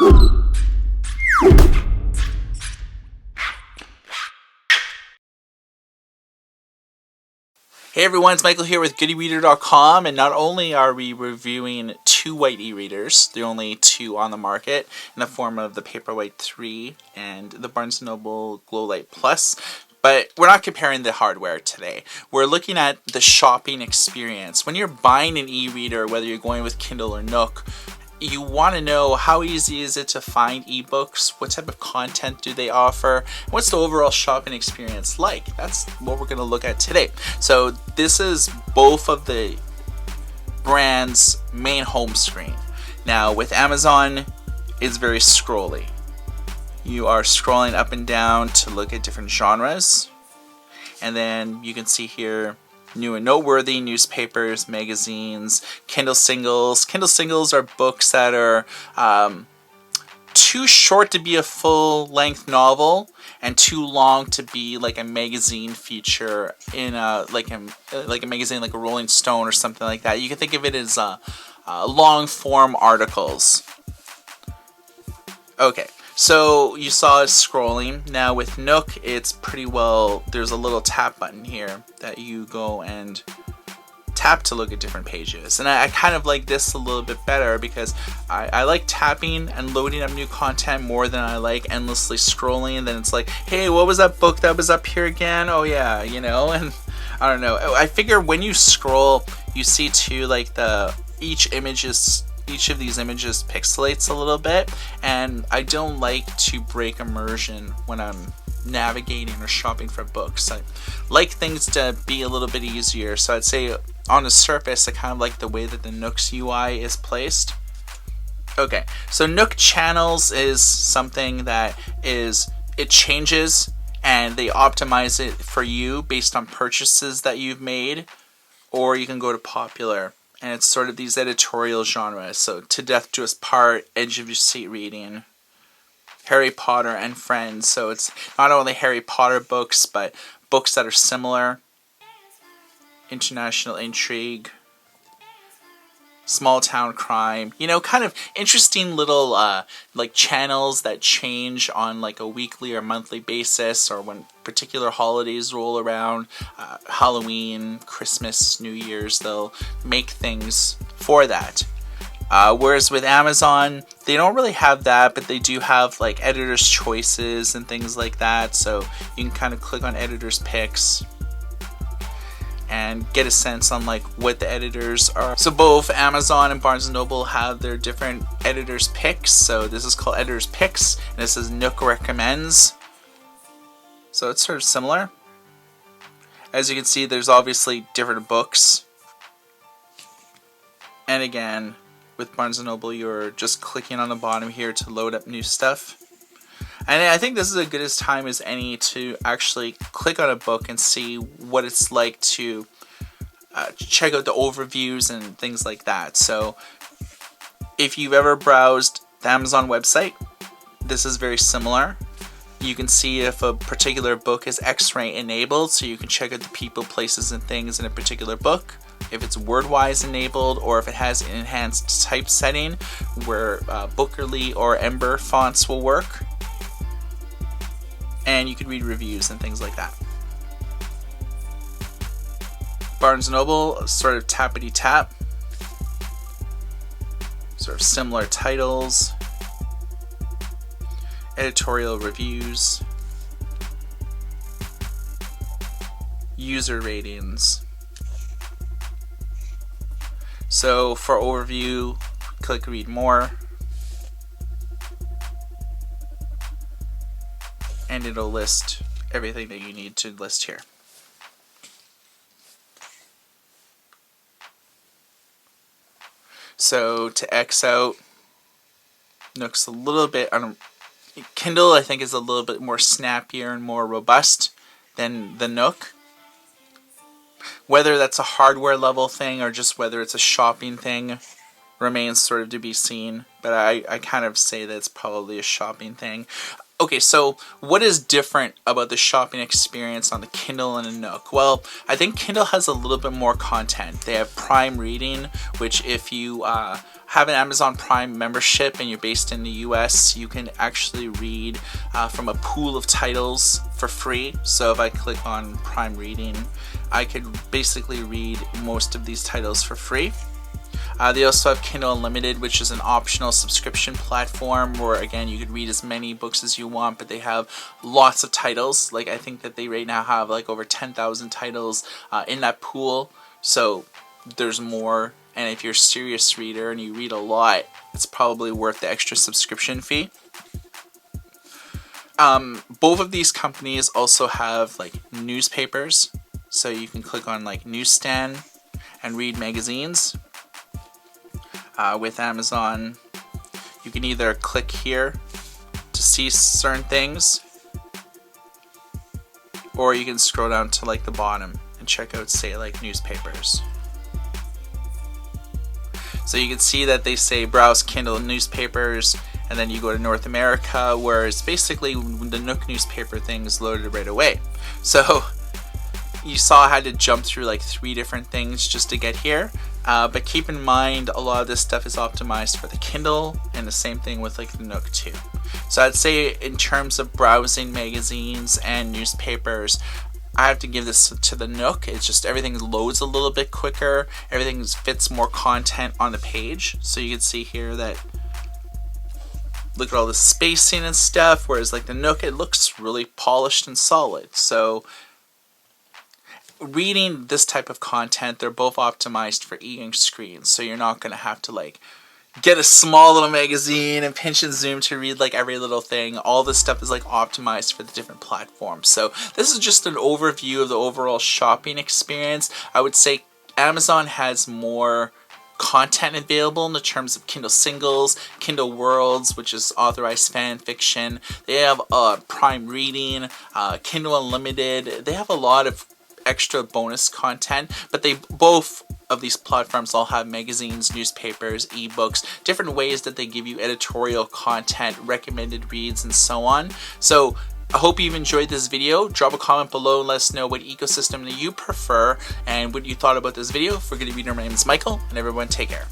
Hey everyone, it's Michael here with GoodEreader.com, and not only are we reviewing two white e-readers, the only two on the market, in the form of the Paperwhite 3 and the Barnes & Noble Glowlight Plus, but we're not comparing the hardware today. We're looking at the shopping experience. When you're buying an e-reader, whether you're going with Kindle or Nook, you want to know how easy is it to find ebooks, what type of content do they offer, what's the overall shopping experience like. That's what we're going to look at today. So this is both of the brand's main home screen. Now with Amazon, it's very scrolly. You are scrolling up and down to look at different genres, and then you can see here new and noteworthy newspapers, magazines, Kindle singles. Kindle singles are books that are too short to be a full-length novel and too long to be like a magazine feature in a magazine like a Rolling Stone or something like that. You can think of it as long-form articles. Okay. So you saw it scrolling. Now with Nook, it's pretty well, there's a little tap button here that you go and tap to look at different pages. And I kind of like this a little bit better because I like tapping and loading up new content more than I like endlessly scrolling. And then it's like, hey, what was that book that was up here again? Oh yeah, you know, and I don't know. I figure when you scroll, you see too, like each of these images pixelates a little bit, and I don't like to break immersion when I'm navigating or shopping for books. I like things to be a little bit easier, so I'd say on the surface I kind of like the way that the Nook's UI is placed. Okay, so Nook Channels is something that it changes and they optimize it for you based on purchases that you've made, or you can go to popular. And it's sort of these editorial genres. So To Death Do Us Part, Edge of Your Seat reading, Harry Potter and Friends. So it's not only Harry Potter books, but books that are similar. International intrigue. Small town crime. You know, kind of interesting little like channels that change on like a weekly or monthly basis, or when particular holidays roll around. Halloween, Christmas, New Year's, they'll make things for that. Whereas with Amazon, they don't really have that, but they do have like editor's choices and things like that. So you can kind of click on editor's picks and get a sense on like what the editors are. So both Amazon and Barnes & Noble have their different editors picks. So this is called editors picks, and this is Nook recommends. So it's sort of similar. As you can see, there's obviously different books. And again, with Barnes & Noble, you're just clicking on the bottom here to load up new stuff. And I think this is as good a time as any to actually click on a book and see what it's like to check out the overviews and things like that. So if you've ever browsed the Amazon website, this is very similar. You can see if a particular book is X-ray enabled, so you can check out the people, places, and things in a particular book. If it's Wordwise enabled, or if it has an enhanced typesetting where Bookerly or Ember fonts will work. And you can read reviews and things like that. Barnes & Noble, sort of tappity tap. Sort of similar titles. Editorial reviews. User ratings. So for overview, click read more. And it'll list everything that you need to list here. So to X out, Nook's a little bit Kindle I think is a little bit more snappier and more robust than the Nook. Whether that's a hardware level thing or just whether it's a shopping thing remains sort of to be seen, but I kind of say that it's probably a shopping thing. Okay, so what is different about the shopping experience on the Kindle and a Nook? Well, I think Kindle has a little bit more content. They have Prime Reading, which if you have an Amazon Prime membership and you're based in the US, you can actually read from a pool of titles for free. So if I click on Prime Reading, I could basically read most of these titles for free. They also have Kindle Unlimited, which is an optional subscription platform where, again, you could read as many books as you want, but they have lots of titles. Like, I think that they right now have like over 10,000 titles in that pool, so there's more. And if you're a serious reader and you read a lot, it's probably worth the extra subscription fee. Both of these companies also have like newspapers, so you can click on like Newsstand and read magazines. With Amazon, you can either click here to see certain things, or you can scroll down to like the bottom and check out, say, like newspapers. So you can see that they say browse Kindle newspapers, and then you go to North America, where it's basically the Nook newspaper thing is loaded right away. So you saw I had to jump through like 3 different things just to get here. But keep in mind, a lot of this stuff is optimized for the Kindle, and the same thing with like the Nook too. So I'd say in terms of browsing magazines and newspapers, I have to give this to the Nook. It's just everything loads a little bit quicker. Everything fits more content on the page. So you can see here that, look at all the spacing and stuff, whereas like the Nook, it looks really polished and solid. So reading this type of content, they're both optimized for e-ink screens, so you're not going to have to like get a small little magazine and pinch and zoom to read like every little thing. All this stuff is like optimized for the different platforms. So this is just an overview of the overall shopping experience. I would say Amazon has more content available in the terms of Kindle Singles, Kindle Worlds, which is authorized fan fiction. They have Prime Reading, Kindle Unlimited. They have a lot of extra bonus content, but both of these platforms all have magazines, newspapers, ebooks, different ways that they give you editorial content, recommended reads, and so on. So I hope you've enjoyed this video. Drop a comment below and let us know what ecosystem that you prefer and what you thought about this video. For Good Reader, my name is Michael, and everyone take care.